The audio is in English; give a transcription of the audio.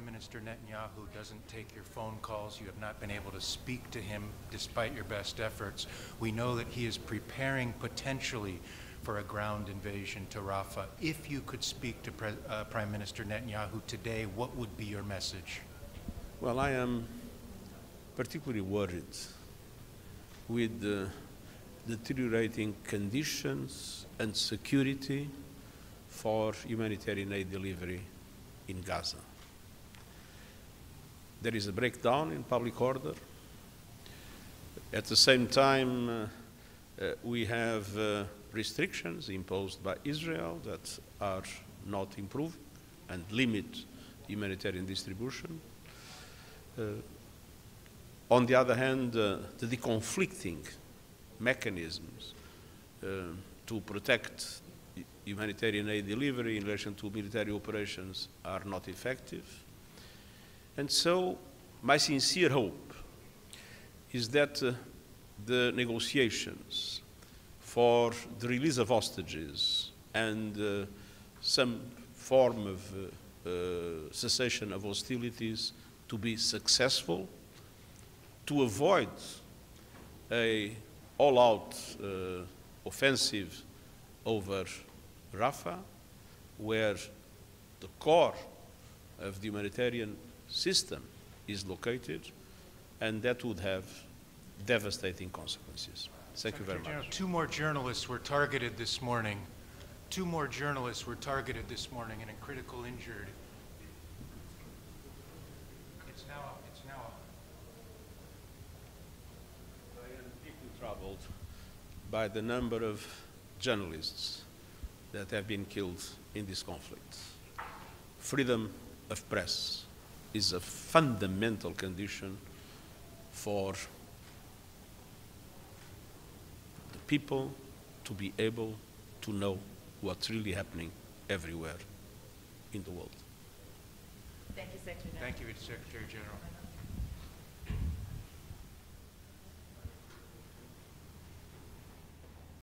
Prime Minister Netanyahu doesn't take your phone calls. You have not been able to speak to him despite your best efforts. We know that he is preparing potentially for a ground invasion to Rafah. If you could speak to Prime Minister Netanyahu today, what would be your message? Well, I am particularly worried with the deteriorating conditions and security for humanitarian aid delivery in Gaza. There is a breakdown in public order. At the same time, we have restrictions imposed by Israel that are not improved and limit humanitarian distribution. On the other hand, the deconflicting mechanisms to protect humanitarian aid delivery in relation to military operations are not effective. And so my sincere hope is that the negotiations for the release of hostages and some form of cessation of hostilities to be successful, to avoid a all-out offensive over Rafah, where the core of the humanitarian system is located, and that would have devastating consequences. Thank you very much. Two more journalists were targeted this morning. Two more journalists were targeted this morning and critical injured. It's now up. I am deeply troubled by the number of journalists that have been killed in this conflict. Freedom of press is a fundamental condition for the people to be able to know what's really happening everywhere in the world. Thank you, Secretary General. Thank you, Secretary General.